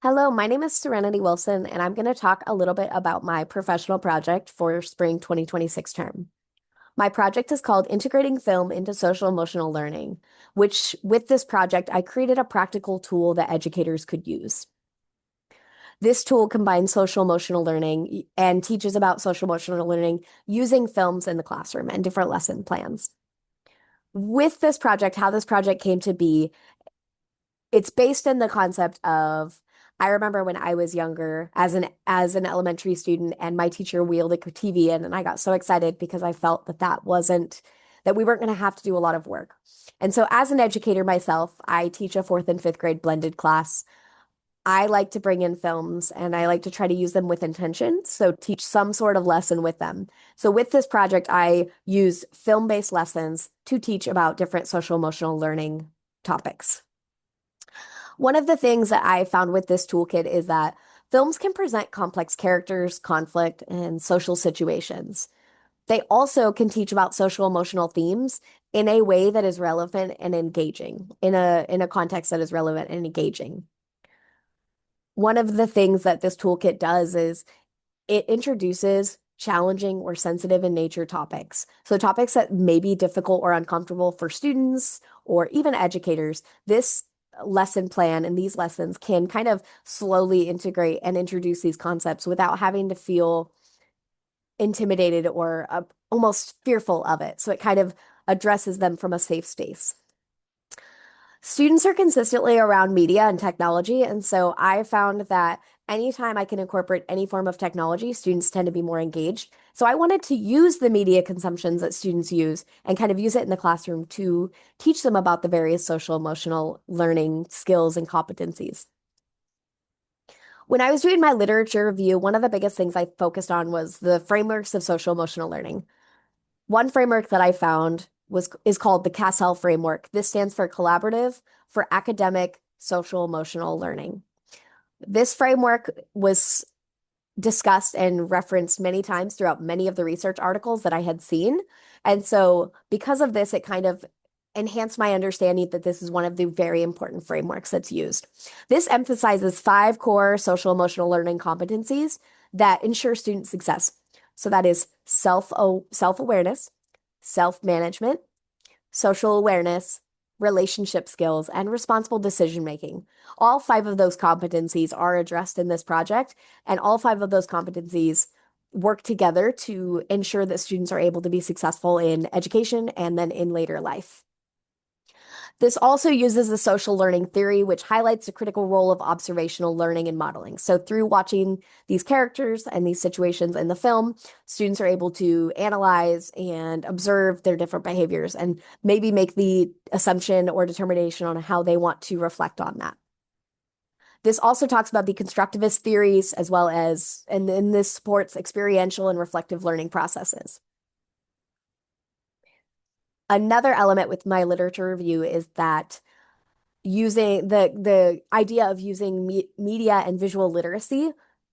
Hello, my name is Serenity Wilson, and I'm going to talk a little bit about my professional project for spring 2026 term. My project is called Integrating Film into Social Emotional Learning, which with this project, I created a practical tool that educators could use. This tool combines social emotional learning and teaches about social emotional learning using films in the classroom and different lesson plans. With this project, how this project came to be, it's based in the concept of I remember when I was younger as an elementary student and my teacher wheeled a TV in and I got so excited because I felt that we weren't going to have to do a lot of work. And so as an educator myself, I teach a fourth and fifth grade blended class. I like to bring in films and I like to try to use them with intention. So teach some sort of lesson with them. So with this project, I use film-based lessons to teach about different social emotional learning topics. One of the things that I found with this toolkit is that films can present complex characters, conflict, and social situations. They also can teach about social emotional themes in a way that is relevant and engaging, in a context that is relevant and engaging. One of the things that this toolkit does is it introduces challenging or sensitive in nature topics. So topics that may be difficult or uncomfortable for students or even educators. This lesson plan and these lessons can kind of slowly integrate and introduce these concepts without having to feel intimidated or almost fearful of it. So it kind of addresses them from a safe space. Students are consistently around media and technology, and so I found that anytime I can incorporate any form of technology, students tend to be more engaged. So I wanted to use the media consumptions that students use and kind of use it in the classroom to teach them about the various social emotional learning skills and competencies. When I was doing my literature review, one of the biggest things I focused on was the frameworks of social emotional learning. One framework that I found was is called the CASEL framework. This stands for Collaborative for Academic Social Emotional Learning. This framework was discussed and referenced many times throughout many of the research articles that I had seen. And so because of this, it kind of enhanced my understanding that this is one of the very important frameworks that's used. This emphasizes five core social emotional learning competencies that ensure student success. So that is self-awareness, self-management, social awareness, relationship skills, and responsible decision making. All five of those competencies are addressed in this project, and all five of those competencies work together to ensure that students are able to be successful in education and then in later life. This also uses the social learning theory, which highlights the critical role of observational learning and modeling. So through watching these characters and these situations in the film, students are able to analyze and observe their different behaviors and maybe make the assumption or determination on how they want to reflect on that. This also talks about the constructivist theories as well as, and then this supports experiential and reflective learning processes. Another element with my literature review is that using the idea of using media and visual literacy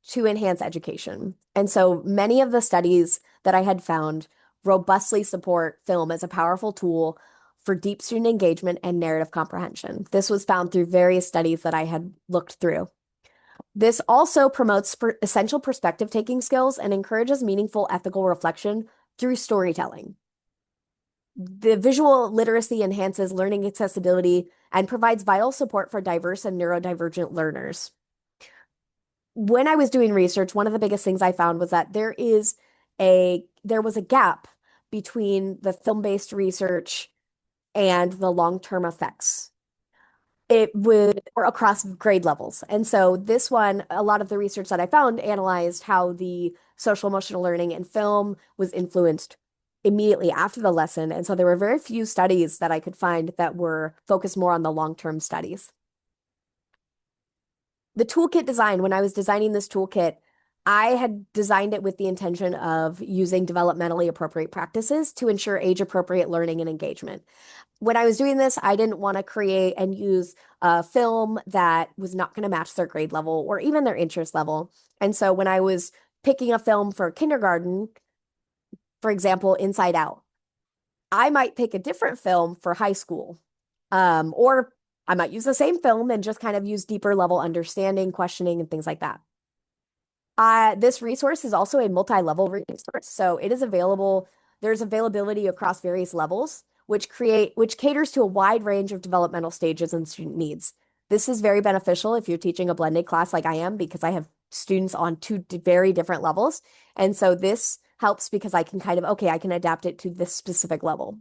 to enhance education. And so many of the studies that I had found robustly support film as a powerful tool for deep student engagement and narrative comprehension. This was found through various studies that I had looked through. This also promotes essential perspective taking skills and encourages meaningful ethical reflection through storytelling. The visual literacy enhances learning accessibility and provides vital support for diverse and neurodivergent learners. When I was doing research, one of the biggest things I found was that there was a gap between the film-based research and the long-term effects. It would or across grade levels. And so this one, a lot of the research that I found analyzed how the social emotional learning in film was influenced immediately after the lesson. And so there were very few studies that I could find that were focused more on the long-term studies. The toolkit design, when I was designing this toolkit, I had designed it with the intention of using developmentally appropriate practices to ensure age-appropriate learning and engagement. When I was doing this, I didn't want to create and use a film that was not going to match their grade level or even their interest level. And so when I was picking a film for kindergarten, for example, Inside Out, I might pick a different film for high school, or I might use the same film and just kind of use deeper level understanding, questioning, and things like that. This resource is also a multi-level resource, so it is available. There's availability across various levels, which caters to a wide range of developmental stages and student needs. This is very beneficial if you're teaching a blended class like I am, because I have students on two very different levels. And so this helps because I can kind of, okay, I can adapt it to this specific level.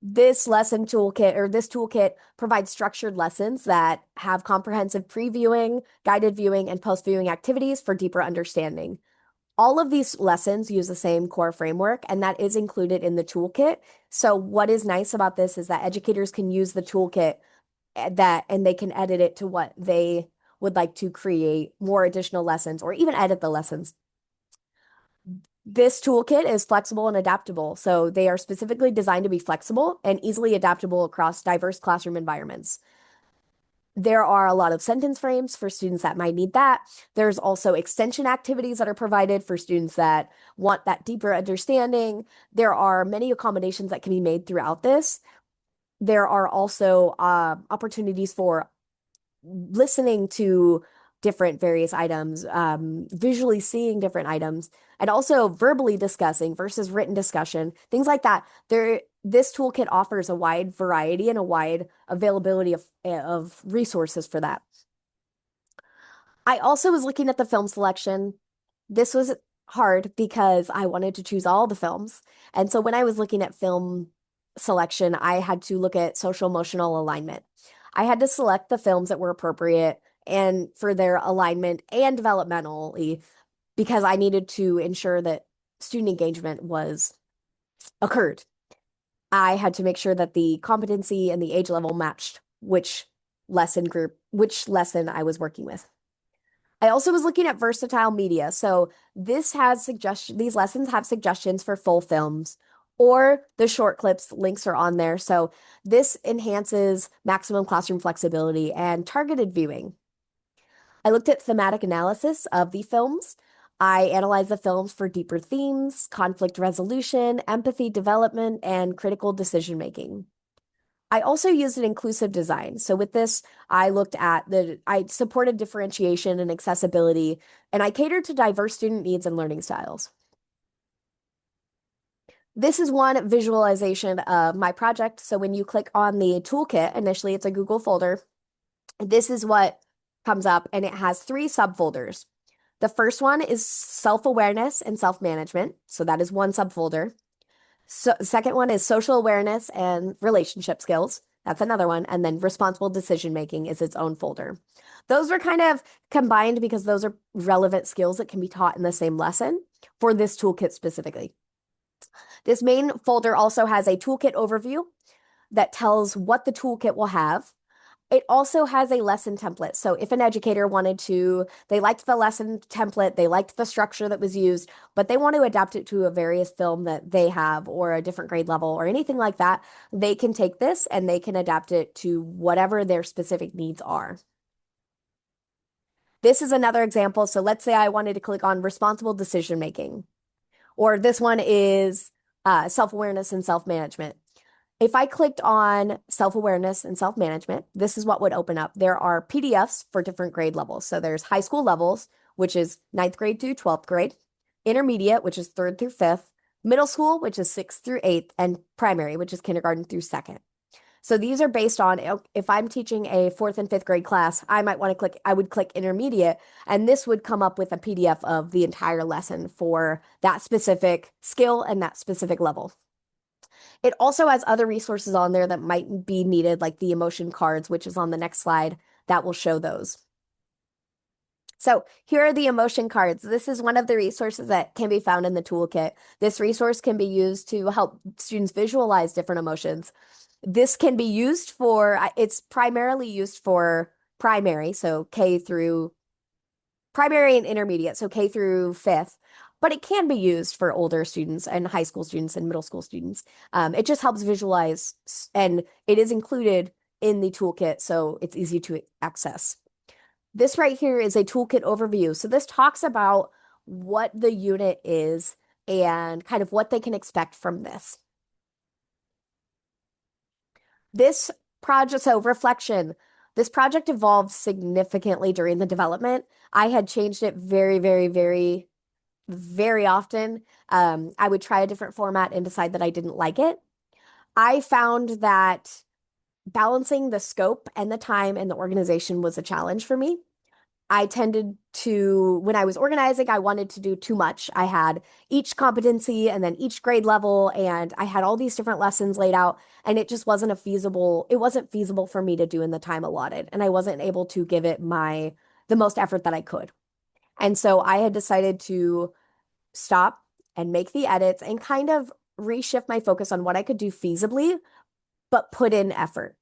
This lesson toolkit or this toolkit provides structured lessons that have comprehensive previewing, guided viewing, and post-viewing activities for deeper understanding. All of these lessons use the same core framework, and that is included in the toolkit. So what is nice about this is that educators can use the toolkit and they can edit it to what they would like to create more additional lessons or even edit the lessons. This toolkit is flexible and adaptable, so they are specifically designed to be flexible and easily adaptable across diverse classroom environments. There are a lot of sentence frames for students that might need that. There's also extension activities that are provided for students that want that deeper understanding. There are many accommodations that can be made throughout this. There are also opportunities for listening to different various items, visually seeing different items, and also verbally discussing versus written discussion, things like that. This toolkit offers a wide variety and a wide availability of resources for that. I also was looking at the film selection. This was hard because I wanted to choose all the films. And so when I was looking at film selection, I had to look at social emotional alignment. I had to select the films that were appropriate and for their alignment and developmentally because I needed to ensure that student engagement was occurred. I had to make sure that the competency and the age level matched which lesson I was working with. I also was looking at versatile media. So these lessons have suggestions for full films or the short clips links are on there. So this enhances maximum classroom flexibility and targeted viewing. I looked at thematic analysis of the films. I analyzed the films for deeper themes, conflict resolution, empathy development, and critical decision making. I also used an inclusive design. So with this, I supported differentiation and accessibility, and I catered to diverse student needs and learning styles. This is one visualization of my project. So when you click on the toolkit, initially it's a Google folder. This is what comes up, and it has three subfolders. The first one is self-awareness and self-management. So that is one subfolder. So second one is social awareness and relationship skills. That's another one. And then responsible decision making is its own folder. Those are kind of combined because those are relevant skills that can be taught in the same lesson for this toolkit specifically. This main folder also has a toolkit overview that tells what the toolkit will have. It also has a lesson template. So if an educator they liked the lesson template, they liked the structure that was used, but they want to adapt it to a various film that they have or a different grade level or anything like that, they can take this and they can adapt it to whatever their specific needs are. This is another example. So let's say I wanted to click on responsible decision making, or this one is self-awareness and self-management. If I clicked on self-awareness and self-management, this is what would open up. There are PDFs for different grade levels. So there's high school levels, which is 9th grade through 12th grade, intermediate, which is 3rd through 5th, middle school, which is 6th through 8th, and primary, which is kindergarten through 2nd. So these are based on if I'm teaching a 4th and 5th grade class, I would click intermediate, and this would come up with a PDF of the entire lesson for that specific skill and that specific level. It also has other resources on there that might be needed, like the emotion cards, which is on the next slide, that will show those. So here are the emotion cards. This is one of the resources that can be found in the toolkit. This resource can be used to help students visualize different emotions. This can be used it's primarily used for primary, so primary and intermediate, so K through 5th, but it can be used for older students and high school students and middle school students. It just helps visualize, and it is included in the toolkit, so it's easy to access. This right here is a toolkit overview. So this talks about what the unit is and kind of what they can expect from this. This Project, so reflection. This project evolved significantly during the development. I had changed it very, very, very, very often. I would try a different format and decide that I didn't like it. I found that balancing the scope and the time and the organization was a challenge for me. I tended to, when I was organizing, I wanted to do too much. I had each competency and then each grade level, and I had all these different lessons laid out, and it wasn't feasible for me to do in the time allotted, and I wasn't able to give it the most effort that I could. And so I had decided to stop and make the edits and kind of reshift my focus on what I could do feasibly, but put in effort.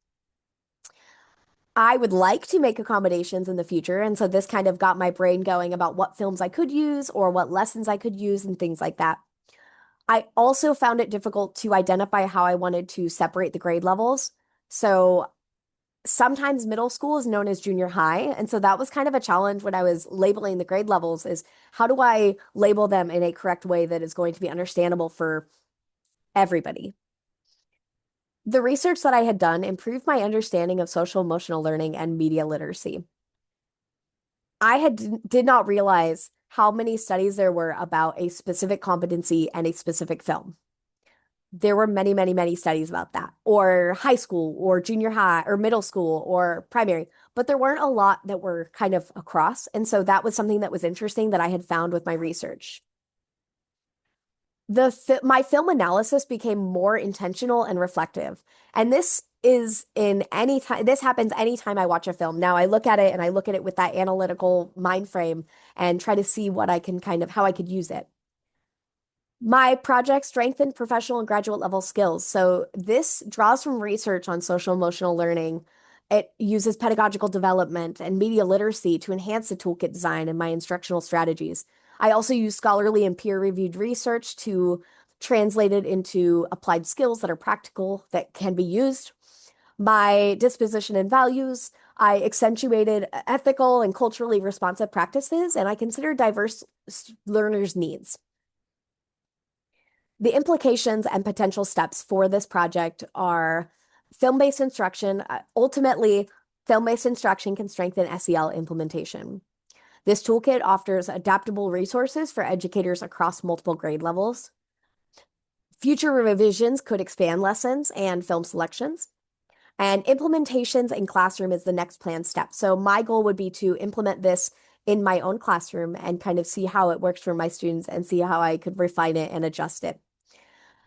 I would like to make accommodations in the future. And so this kind of got my brain going about what films I could use or what lessons I could use and things like that. I also found it difficult to identify how I wanted to separate the grade levels. So sometimes middle school is known as junior high. And so that was kind of a challenge when I was labeling the grade levels is how do I label them in a correct way that is going to be understandable for everybody? The research that I had done improved my understanding of social emotional learning and media literacy. Did not realize how many studies there were about a specific competency and a specific film. There were many, many, many studies about that, or high school, or junior high, or middle school, or primary, but there weren't a lot that were kind of across. And so that was something that was interesting that I had found with my research. My film analysis became more intentional and reflective. And this happens anytime I watch a film. Now I look at it and I look at it with that analytical mind frame and try to see what I can how I could use it. My project strengthened professional and graduate level skills. So this draws from research on social emotional learning. It uses pedagogical development and media literacy to enhance the toolkit design and my instructional strategies. I also use scholarly and peer-reviewed research to translate it into applied skills that are practical that can be used. My disposition and values, I accentuated ethical and culturally responsive practices, and I consider diverse learners' needs. The implications and potential steps for this project are film-based instruction. Ultimately, film-based instruction can strengthen SEL implementation. This toolkit offers adaptable resources for educators across multiple grade levels. Future revisions could expand lessons and film selections. And implementations in classroom is the next planned step. So my goal would be to implement this in my own classroom and kind of see how it works for my students and see how I could refine it and adjust it.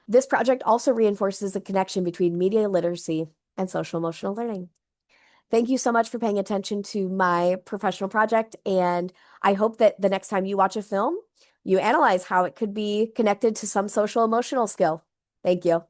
This project also reinforces the connection between media literacy and social emotional learning. Thank you so much for paying attention to my professional project, and I hope that the next time you watch a film, you analyze how it could be connected to some social emotional skill. Thank you.